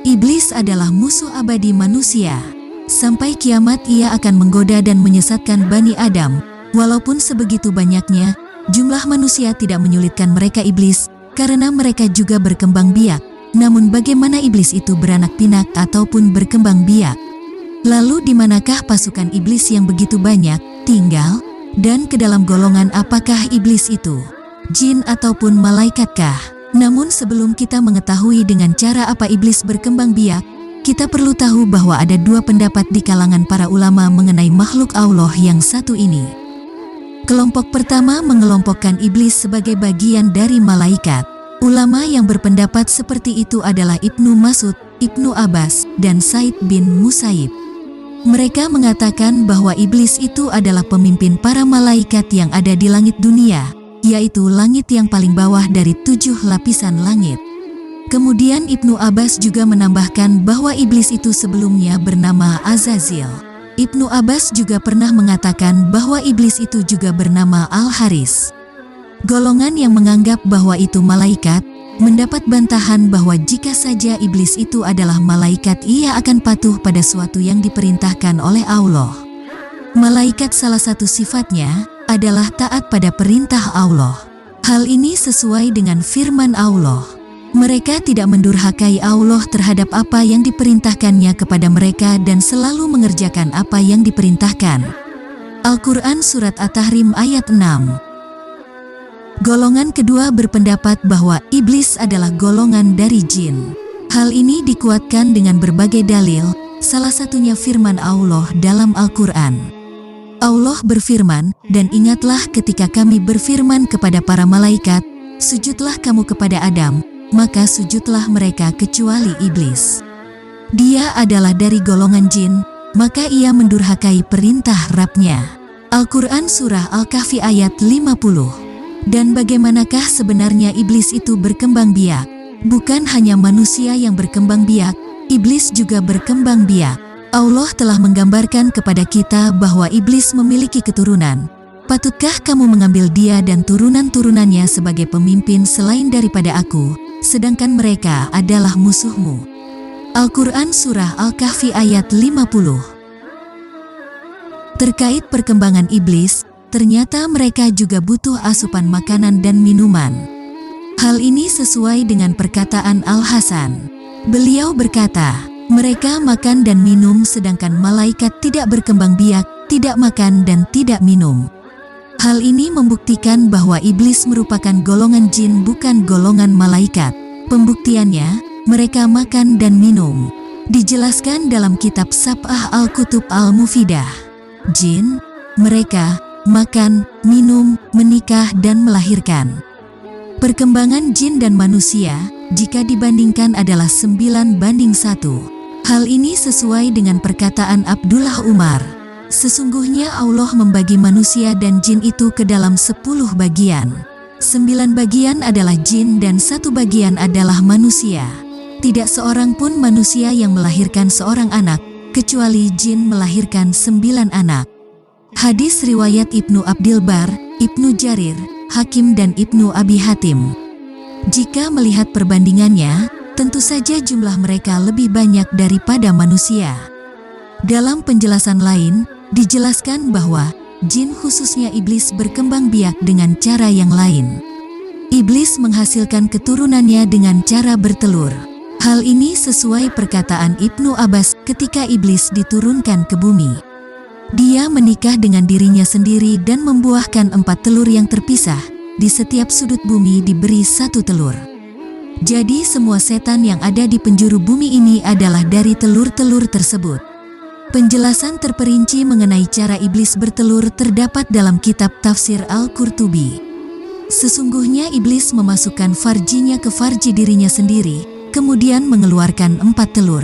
Iblis adalah musuh abadi manusia. Sampai kiamat ia akan menggoda dan menyesatkan Bani Adam. Walaupun sebegitu banyaknya, jumlah manusia tidak menyulitkan mereka iblis, karena mereka juga berkembang biak. Namun bagaimana iblis itu beranak pinak ataupun berkembang biak? Lalu di manakah pasukan iblis yang begitu banyak tinggal? Dan ke dalam golongan apakah iblis itu? Jin ataupun malaikatkah? Namun sebelum kita mengetahui dengan cara apa iblis berkembang biak, kita perlu tahu bahwa ada dua pendapat di kalangan para ulama mengenai makhluk Allah yang satu ini. Kelompok pertama mengelompokkan iblis sebagai bagian dari malaikat. Ulama yang berpendapat seperti itu adalah Ibnu Mas'ud, Ibnu Abbas, dan Said bin Musayyib. Mereka mengatakan bahwa iblis itu adalah pemimpin para malaikat yang ada di langit dunia, yaitu langit yang paling bawah dari 7 lapisan langit. Kemudian Ibnu Abbas juga menambahkan bahwa iblis itu sebelumnya bernama Azazil. Ibnu Abbas juga pernah mengatakan bahwa iblis itu juga bernama Al-Haris. Golongan yang menganggap bahwa itu malaikat, mendapat bantahan bahwa jika saja iblis itu adalah malaikat ia akan patuh pada suatu yang diperintahkan oleh Allah. Malaikat salah satu sifatnya adalah taat pada perintah Allah. Hal ini sesuai dengan firman Allah. Mereka tidak mendurhakai Allah terhadap apa yang diperintahkannya kepada mereka dan selalu mengerjakan apa yang diperintahkan. Al-Quran Surat At-Tahrim ayat 6. Golongan kedua berpendapat bahwa iblis adalah golongan dari jin. Hal ini dikuatkan dengan berbagai dalil, salah satunya firman Allah dalam Al-Quran. Allah berfirman, "Dan ingatlah ketika kami berfirman kepada para malaikat, sujudlah kamu kepada Adam, maka sujudlah mereka kecuali iblis. Dia adalah dari golongan jin, maka ia mendurhakai perintah Rabb-Nya." Al-Quran Surah Al-Kahfi ayat 50. Dan bagaimanakah sebenarnya iblis itu berkembang biak? Bukan hanya manusia yang berkembang biak, iblis juga berkembang biak. Allah telah menggambarkan kepada kita bahwa iblis memiliki keturunan. Patutkah kamu mengambil dia dan turunan-turunannya sebagai pemimpin selain daripada aku, sedangkan mereka adalah musuhmu? Al-Quran Surah Al-Kahfi ayat 50. Terkait perkembangan iblis, ternyata mereka juga butuh asupan makanan dan minuman. Hal ini sesuai dengan perkataan Al-Hasan. Beliau berkata, mereka makan dan minum sedangkan malaikat tidak berkembang biak, tidak makan dan tidak minum. Hal ini membuktikan bahwa iblis merupakan golongan jin bukan golongan malaikat. Pembuktiannya, mereka makan dan minum. Dijelaskan dalam kitab Sab'ah Al-Kutub Al-Mufidah. Jin, mereka makan, minum, menikah, dan melahirkan. Perkembangan jin dan manusia, jika dibandingkan adalah 9:1. Hal ini sesuai dengan perkataan Abdullah Umar. Sesungguhnya Allah membagi manusia dan jin itu ke dalam 10 bagian. 9 bagian adalah jin dan 1 bagian adalah manusia. Tidak seorang pun manusia yang melahirkan seorang anak, kecuali jin melahirkan 9 anak. Hadis riwayat Ibnu Abdil Bar, Ibnu Jarir, Hakim dan Ibnu Abi Hatim. Jika melihat perbandingannya, tentu saja jumlah mereka lebih banyak daripada manusia. Dalam penjelasan lain, dijelaskan bahwa jin khususnya iblis berkembang biak dengan cara yang lain. Iblis menghasilkan keturunannya dengan cara bertelur. Hal ini sesuai perkataan Ibnu Abbas ketika iblis diturunkan ke bumi. Dia menikah dengan dirinya sendiri dan membuahkan 4 telur yang terpisah. Di setiap sudut bumi diberi 1 telur. Jadi semua setan yang ada di penjuru bumi ini adalah dari telur-telur tersebut. Penjelasan terperinci mengenai cara iblis bertelur terdapat dalam kitab Tafsir Al-Qurtubi. Sesungguhnya iblis memasukkan farjinya ke farji dirinya sendiri, kemudian mengeluarkan 4 telur.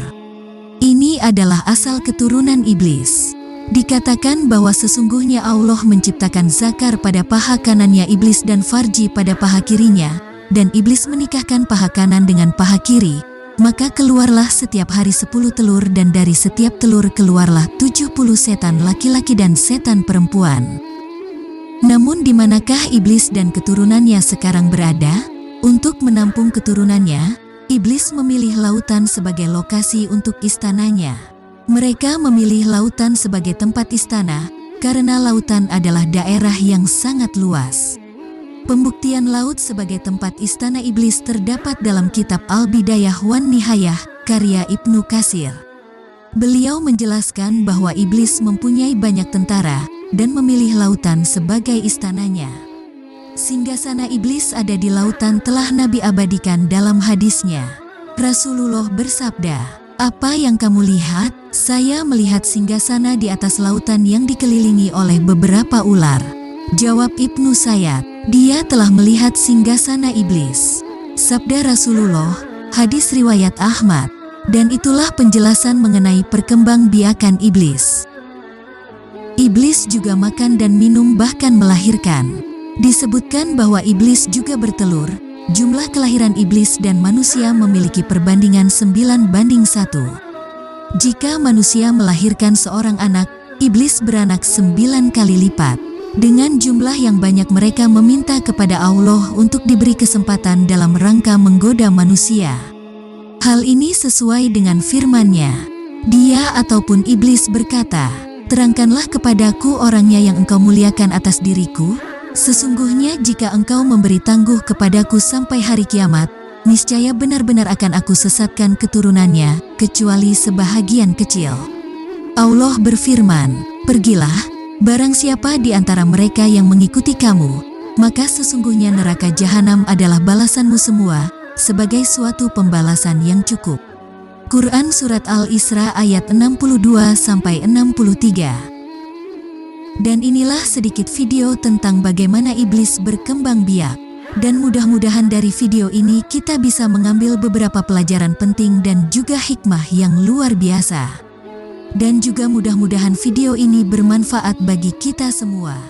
Ini adalah asal keturunan iblis. Dikatakan bahwa sesungguhnya Allah menciptakan zakar pada paha kanannya iblis dan farji pada paha kirinya, dan iblis menikahkan paha kanan dengan paha kiri, maka keluarlah setiap hari 10 telur dan dari setiap telur keluarlah 70 setan laki-laki dan setan perempuan. Namun di manakah iblis dan keturunannya sekarang berada? Untuk menampung keturunannya, Iblis memilih lautan sebagai lokasi untuk istananya. Mereka memilih lautan sebagai tempat istana karena lautan adalah daerah yang sangat luas. Pembuktian laut sebagai tempat istana iblis terdapat dalam kitab Al-Bidayah wan Nihayah karya Ibnu Katsir. Beliau menjelaskan bahwa iblis mempunyai banyak tentara dan memilih lautan sebagai istananya. Singgasana iblis ada di lautan telah Nabi abadikan dalam hadisnya. Rasulullah bersabda, "Apa yang kamu lihat? Saya melihat singgasana di atas lautan yang dikelilingi oleh beberapa ular." Jawab Ibnu Sayyad, "Dia telah melihat singgasana iblis." Sabda Rasulullah, hadis riwayat Ahmad, dan itulah penjelasan mengenai perkembangbiakan iblis. Iblis juga makan dan minum bahkan melahirkan. Disebutkan bahwa iblis juga bertelur. Jumlah kelahiran iblis dan manusia memiliki perbandingan 9:1. Jika manusia melahirkan seorang anak, iblis beranak 9 kali lipat. Dengan jumlah yang banyak mereka meminta kepada Allah untuk diberi kesempatan dalam rangka menggoda manusia. Hal ini sesuai dengan firman-Nya. Dia ataupun iblis berkata, "Terangkanlah kepadaku orangnya yang engkau muliakan atas diriku. Sesungguhnya jika engkau memberi tangguh kepadaku sampai hari kiamat, niscaya benar-benar akan aku sesatkan keturunannya, kecuali sebahagian kecil." Allah berfirman, "Pergilah, barang siapa di antara mereka yang mengikuti kamu, maka sesungguhnya neraka jahanam adalah balasanmu semua, sebagai suatu pembalasan yang cukup." Quran Surat Al-Isra ayat 62-63. Dan inilah sedikit video tentang bagaimana iblis berkembang biak. Dan mudah-mudahan dari video ini kita bisa mengambil beberapa pelajaran penting dan juga hikmah yang luar biasa. Dan juga mudah-mudahan video ini bermanfaat bagi kita semua.